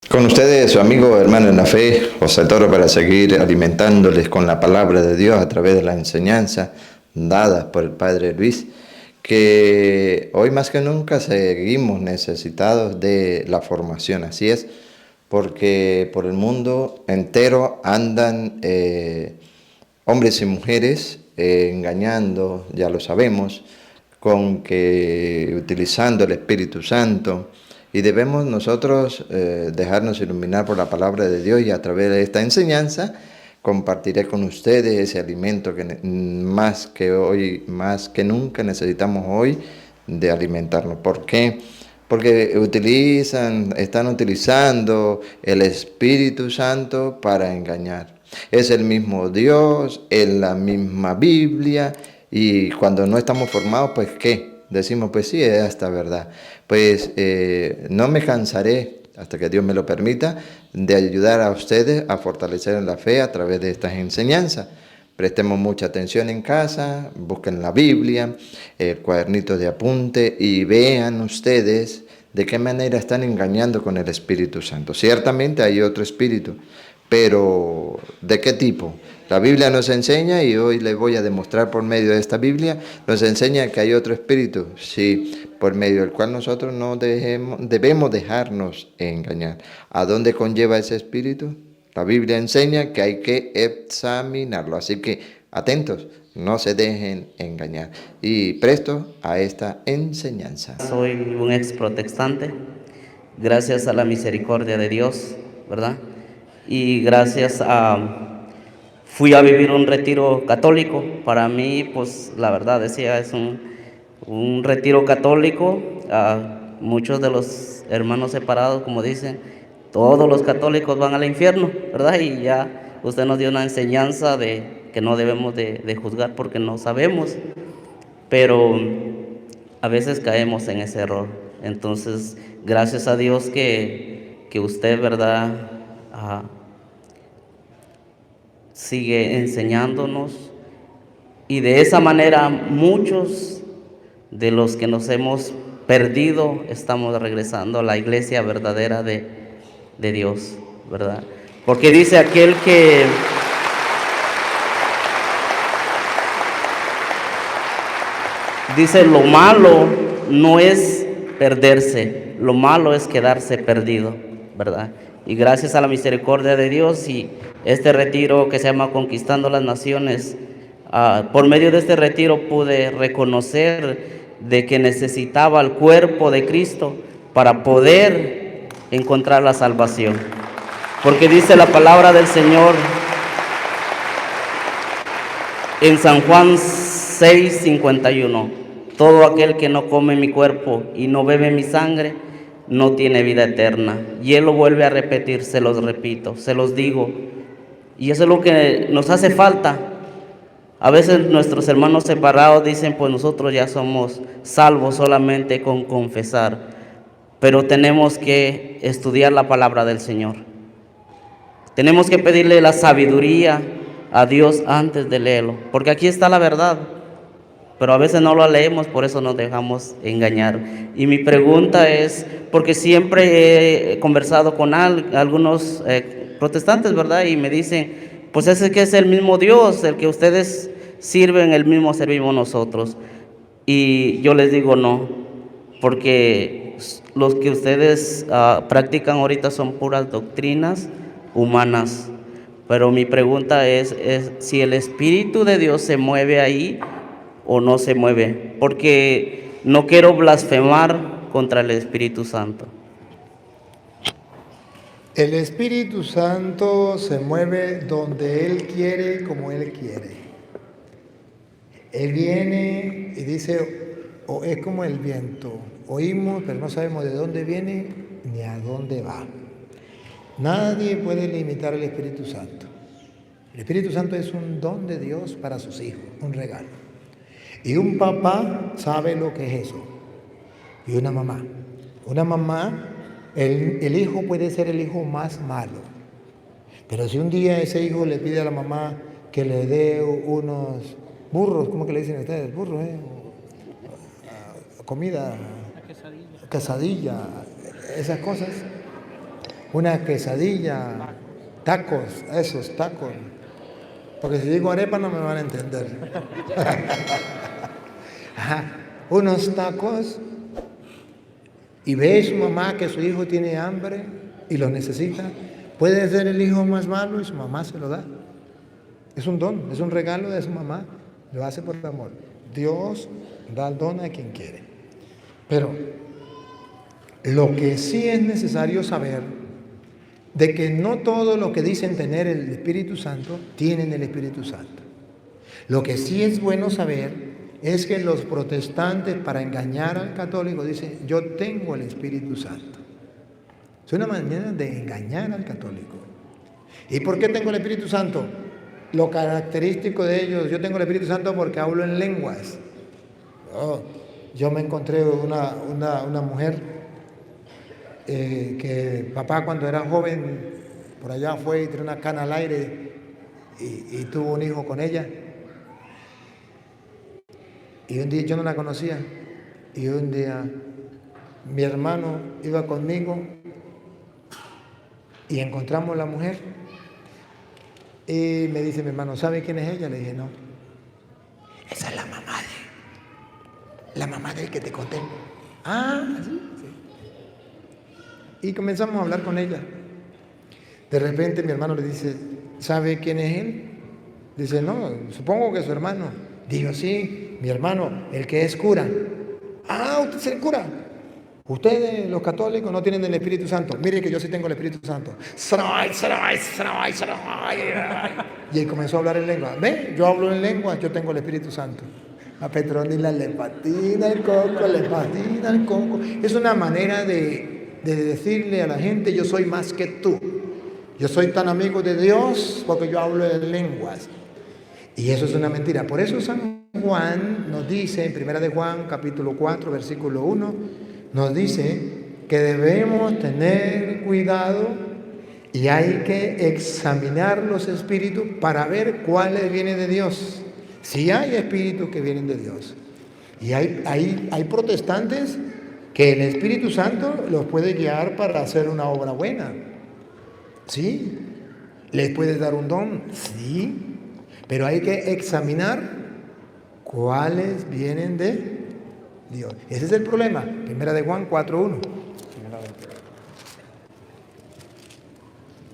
Con ustedes, su amigo hermano en la fe, José Toro, para seguir alimentándoles con la palabra de Dios a través de la enseñanza dada por el Padre Luis, que hoy más que nunca seguimos necesitados de la formación. Así es, porque por el mundo entero andan hombres y mujeres engañando, ya lo sabemos, con que utilizando el Espíritu Santo, y debemos nosotros dejarnos iluminar por la palabra de Dios, y a través de esta enseñanza compartiré con ustedes ese alimento que más que hoy, más que nunca necesitamos hoy de alimentarnos. ¿Por qué? Porque están utilizando el Espíritu Santo para engañar. Es el mismo Dios, es la misma Biblia, y cuando no estamos formados, pues ¿qué? Decimos, pues sí, es esta verdad. Pues no me cansaré, hasta que Dios me lo permita, de ayudar a ustedes a fortalecer en la fe a través de estas enseñanzas. Prestemos mucha atención en casa, busquen la Biblia, el cuadernito de apunte, y vean ustedes de qué manera están engañando con el Espíritu Santo. Ciertamente hay otro espíritu, pero ¿de qué tipo? La Biblia nos enseña, y hoy les voy a demostrar por medio de esta Biblia, nos enseña que hay otro espíritu, sí, por medio del cual nosotros no debemos dejarnos engañar. ¿A dónde conlleva ese espíritu? La Biblia enseña que hay que examinarlo, así que atentos, no se dejen engañar. Y presto a esta enseñanza. Soy un ex protestante, gracias a la misericordia de Dios, ¿verdad? Y fui a vivir un retiro católico. Para mí, pues la verdad decía, es un retiro católico. Muchos de los hermanos separados, como dicen, todos los católicos van al infierno, ¿verdad? Y ya usted nos dio una enseñanza de que no debemos de juzgar porque no sabemos, pero a veces caemos en ese error. Entonces, gracias a Dios que usted, ¿verdad?, sigue enseñándonos, y de esa manera muchos de los que nos hemos perdido estamos regresando a la iglesia verdadera de Dios, ¿verdad? Porque dice aquel que dice, lo malo no es perderse, lo malo es quedarse perdido, ¿verdad? Y gracias a la misericordia de Dios y este retiro que se llama Conquistando las Naciones, por medio de este retiro pude reconocer de que necesitaba el cuerpo de Cristo para poder encontrar la salvación. Porque dice la palabra del Señor en San Juan 6:51, todo aquel que no come mi cuerpo y no bebe mi sangre, no tiene vida eterna. Y Él lo vuelve a repetir, se los repito, se los digo. Y eso es lo que nos hace falta. A veces nuestros hermanos separados dicen, pues nosotros ya somos salvos solamente con confesar. Pero tenemos que estudiar la palabra del Señor. Tenemos que pedirle la sabiduría a Dios antes de leerlo, porque aquí está la verdad, pero a veces no lo leemos, por eso nos dejamos engañar. Y mi pregunta es, porque siempre he conversado con algunos protestantes, ¿verdad? Y me dicen, pues ese que es el mismo Dios, el que ustedes sirven, el mismo servimos nosotros. Y yo les digo no, porque los que ustedes practican ahorita son puras doctrinas humanas. Pero mi pregunta es si el Espíritu de Dios se mueve ahí o no se mueve, porque no quiero blasfemar contra el Espíritu Santo. El Espíritu Santo se mueve donde Él quiere, como Él quiere. Él viene y dice, o es como el viento, oímos, pero no sabemos de dónde viene ni a dónde va. Nadie puede limitar al Espíritu Santo. El Espíritu Santo es un don de Dios para sus hijos, un regalo. Y un papá sabe lo que es eso. Y una mamá. Una mamá, el hijo puede ser el hijo más malo. Pero si un día ese hijo le pide a la mamá que le dé unos burros, ¿cómo que le dicen ustedes? Burros, comida, quesadilla, esas cosas. una quesadilla, tacos, esos tacos. Porque si digo arepa no me van a entender. Ajá, unos tacos y ve a su mamá que su hijo tiene hambre y lo necesita. Puede ser el hijo más malo y su mamá se lo da. Es un don, es un regalo de su mamá. Lo hace por amor. Dios da el don a quien quiere. Pero lo que sí es necesario saber de que no todo lo que dicen tener el Espíritu Santo tienen el Espíritu Santo. Lo que sí es bueno saber es que los protestantes, para engañar al católico, dicen: yo tengo el Espíritu Santo. Es una manera de engañar al católico. ¿Y por qué tengo el Espíritu Santo? Lo característico de ellos: yo tengo el Espíritu Santo porque hablo en lenguas. Oh, yo me encontré una mujer que papá, cuando era joven, por allá fue y tiró una cana al aire y tuvo un hijo con ella. Y un día yo no la conocía. Y un día mi hermano iba conmigo y encontramos la mujer. Y me dice mi hermano: ¿sabe quién es ella? Le dije: no. Esa es la mamá del que te conté. Ah, sí. Y comenzamos a hablar con ella. De repente mi hermano le dice: ¿sabe quién es él? Dice: no, supongo que es su hermano. Digo: sí, mi hermano, el que es cura. Ah, usted es el cura. Ustedes, los católicos, no tienen el Espíritu Santo. Mire que yo sí tengo el Espíritu Santo. Y él comenzó a hablar en lengua. ¿Ve? Yo hablo en lengua, yo tengo el Espíritu Santo. A Petronila le patina el coco, le patina el coco. Es una manera de decirle a la gente: yo soy más que tú. Yo soy tan amigo de Dios porque yo hablo en lenguas. Y eso es una mentira. Por eso San Juan nos dice, en 1 de Juan, capítulo 4, versículo 1, nos dice que debemos tener cuidado y hay que examinar los espíritus para ver cuáles vienen de Dios. Si hay espíritus que vienen de Dios. Y hay protestantes que el Espíritu Santo los puede guiar para hacer una obra buena. Sí. ¿Les puede dar un don? Sí. Pero hay que examinar cuáles vienen de Dios. Ese es el problema. 1 de Juan 4:1.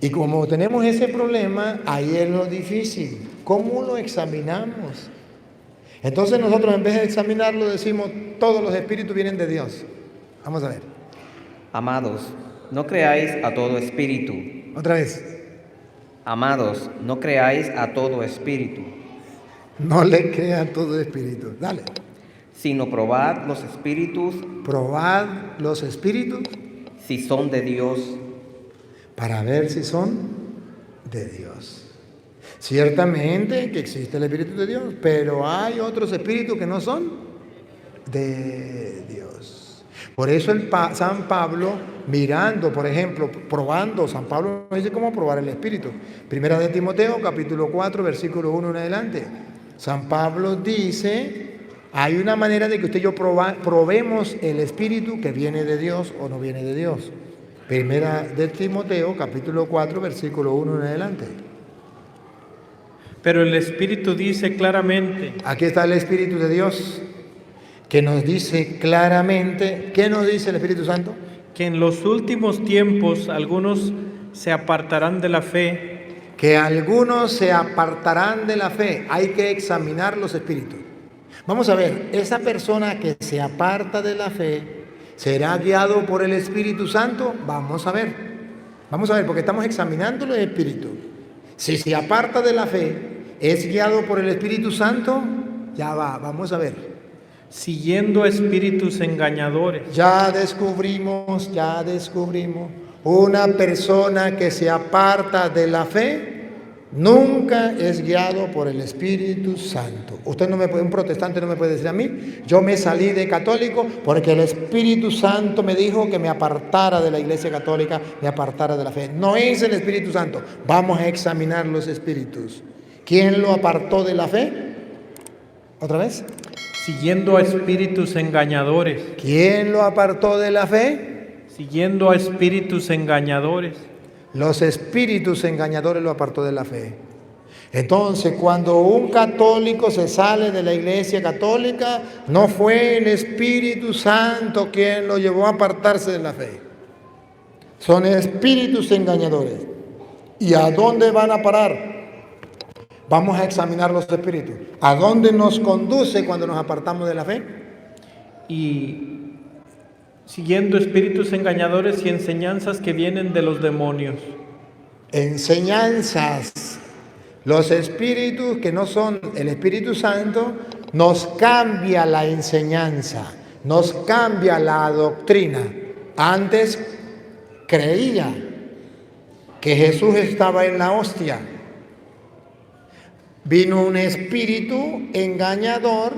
Y como tenemos ese problema, ahí es lo difícil. ¿Cómo lo examinamos? Entonces nosotros, en vez de examinarlo, decimos: todos los espíritus vienen de Dios. Vamos a ver. Amados, no creáis a todo espíritu. Otra vez. Amados, no creáis a todo espíritu, No le crean todo espíritu. Dale. sino probad los espíritus Probad los espíritus si son de Dios, para ver si son de Dios. Ciertamente que existe el Espíritu de Dios, pero hay otros espíritus que no son de Dios. Por eso San Pablo, mirando, por ejemplo, probando, San Pablo nos dice cómo probar el Espíritu. 1 de Timoteo, capítulo 4, versículo 1 en adelante. San Pablo dice: hay una manera de que usted y yo probemos el Espíritu que viene de Dios o no viene de Dios. 1 de Timoteo, capítulo 4, versículo 1 en adelante. Pero el Espíritu dice claramente, Aquí está el Espíritu de Dios, que nos dice claramente. ¿Qué nos dice el Espíritu Santo? que en los últimos tiempos algunos se apartarán de la fe, Que algunos se apartarán de la fe. Hay que examinar los espíritus. Vamos a ver, esa persona que se aparta de la fe, ¿será guiado por el Espíritu Santo? Vamos a ver, porque estamos examinando los espíritus. Si se aparta de la fe, ¿es guiado por el Espíritu Santo? Ya va, vamos a ver. siguiendo espíritus engañadores. Ya descubrimos, una persona que se aparta de la fe nunca es guiado por el Espíritu Santo. Un protestante no me puede decir a mí: yo me salí de católico porque el Espíritu Santo me dijo que me apartara de la Iglesia Católica, me apartara de la fe. No es el Espíritu Santo. Vamos a examinar los espíritus. ¿Quién lo apartó de la fe? ¿Otra Siguiendo a espíritus engañadores. ¿Quién lo apartó de la fe? siguiendo a espíritus engañadores. Los espíritus engañadores lo apartó de la fe. Entonces, cuando un católico se sale de la Iglesia católica, no fue el Espíritu Santo quien lo llevó a apartarse de la fe. Son espíritus engañadores. ¿Y a dónde van a parar? Vamos a examinar los espíritus. ¿A dónde nos conduce cuando nos apartamos de la fe? Y siguiendo espíritus engañadores y enseñanzas que vienen de los demonios. Enseñanzas. Los espíritus que no son el Espíritu Santo nos cambia la enseñanza, nos cambia la doctrina. Antes creía que Jesús estaba en la hostia. Vino un espíritu engañador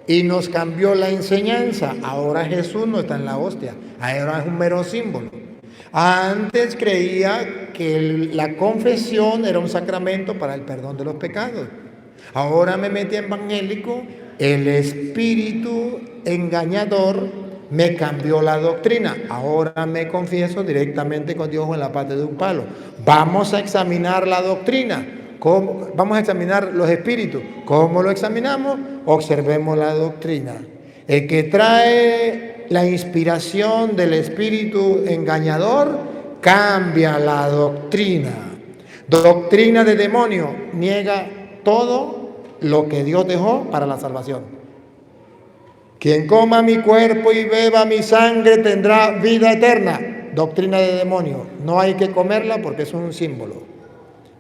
y nos cambió la enseñanza. Ahora Jesús no está en la hostia, ahora es un mero símbolo. Antes creía que la confesión era un sacramento para el perdón de los pecados. Ahora me metí evangélico, el espíritu engañador me cambió la doctrina. Ahora me confieso directamente con Dios en la parte de un palo. Vamos a examinar la doctrina. ¿Cómo? Vamos a examinar los espíritus. ¿Cómo lo examinamos? Observemos la doctrina. El que trae la inspiración del espíritu engañador cambia la doctrina. Doctrina de demonio niega todo lo que Dios dejó para la salvación. Quien coma mi cuerpo y beba mi sangre tendrá vida eterna. Doctrina de demonio. No hay que comerla porque es un símbolo.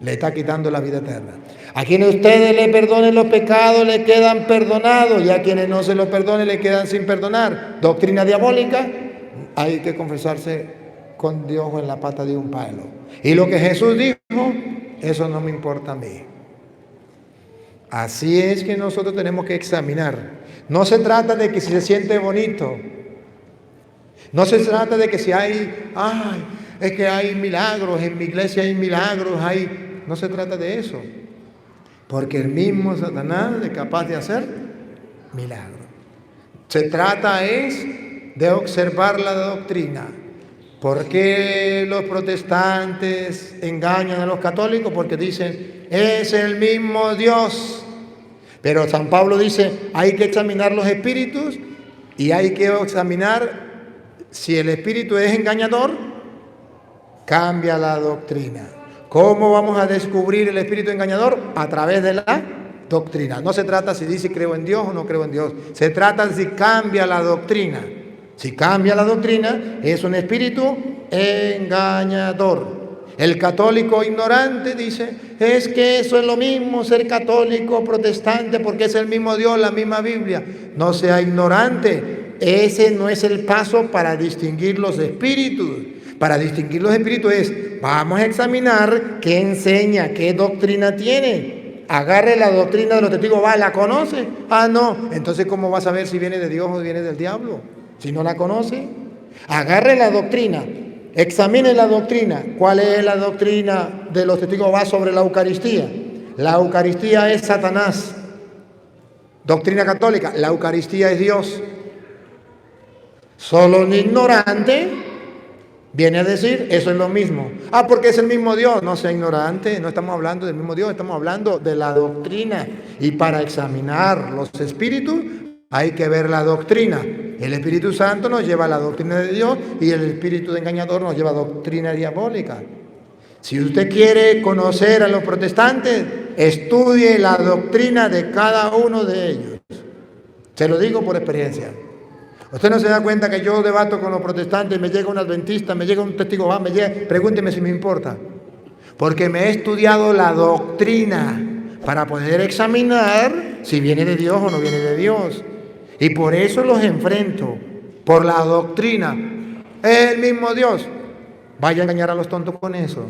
Le está quitando la vida eterna. A quienes ustedes le perdonen los pecados le quedan perdonados, y a quienes no se los perdonen le quedan sin perdonar. Doctrina diabólica. Hay que confesarse con Dios en la pata de un palo. Y lo que Jesús dijo, eso no me importa a mí. Así es que nosotros tenemos que examinar. No se trata de que si se siente bonito. No se trata de que si hay, es que hay milagros, en mi iglesia hay milagros, no se trata de eso. Porque el mismo Satanás es capaz de hacer milagros. Se trata es de observar la doctrina. ¿Por qué los protestantes engañan a los católicos? Porque dicen, es el mismo Dios. Pero San Pablo dice, hay que examinar los espíritus y hay que examinar si el espíritu es engañador, cambia la doctrina. ¿Cómo vamos a descubrir el espíritu engañador? A través de la doctrina. No se trata si dice creo en Dios o no creo en Dios. Se trata si cambia la doctrina. Si cambia la doctrina, es un espíritu engañador. El católico ignorante dice, es que eso es lo mismo ser católico, protestante, porque es el mismo Dios, la misma Biblia. No sea ignorante. Ese no es el paso para distinguir los espíritus. Para distinguir los espíritus es, vamos a examinar qué enseña, qué doctrina tiene. Agarre la doctrina de los testigos, ¿la conoce? No. Entonces, ¿cómo va a saber si viene de Dios o viene del diablo? Si no la conoce. Agarre la doctrina, examine la doctrina. ¿Cuál es la doctrina de los testigos sobre la Eucaristía? La Eucaristía es Satanás. Doctrina católica, la Eucaristía es Dios. Solo un ignorante viene a decir, eso es lo mismo. Porque es el mismo Dios. No sea ignorante, no estamos hablando del mismo Dios, estamos hablando de la doctrina. Y para examinar los espíritus hay que ver la doctrina. El Espíritu Santo nos lleva a la doctrina de Dios y el espíritu de engañador nos lleva a doctrina diabólica. Si usted quiere conocer a los protestantes, estudie la doctrina de cada uno de ellos. Se lo digo por experiencia. Usted no se da cuenta que yo debato con los protestantes, me llega un adventista, me llega un testigo, pregúnteme si me importa. Porque me he estudiado la doctrina para poder examinar si viene de Dios o no viene de Dios. Y por eso los enfrento, por la doctrina. Es el mismo Dios. Vaya a engañar a los tontos con eso.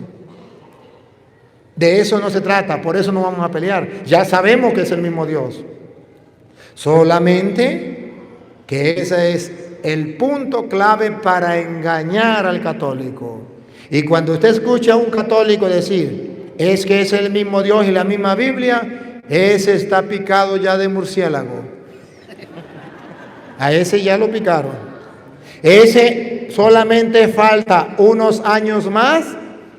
De eso no se trata, por eso no vamos a pelear. Ya sabemos que es el mismo Dios. Solamente que ese es el punto clave para engañar al católico. Y cuando usted escucha a un católico decir, es que es el mismo Dios y la misma Biblia, ese está picado ya de murciélago. A ese ya lo picaron. Ese solamente falta unos años más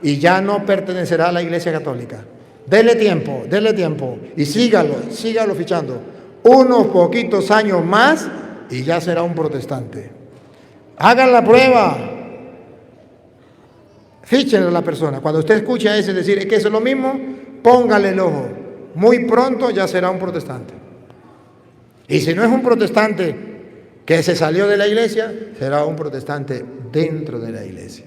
y ya no pertenecerá a la Iglesia Católica. Dele tiempo y sígalo fichando. Unos poquitos años más y ya será un protestante. Hagan la prueba. Fíchenle a la persona. Cuando usted escuche a ese decir que eso es lo mismo, póngale el ojo. Muy pronto ya será un protestante. Y si no es un protestante que se salió de la iglesia, será un protestante dentro de la iglesia.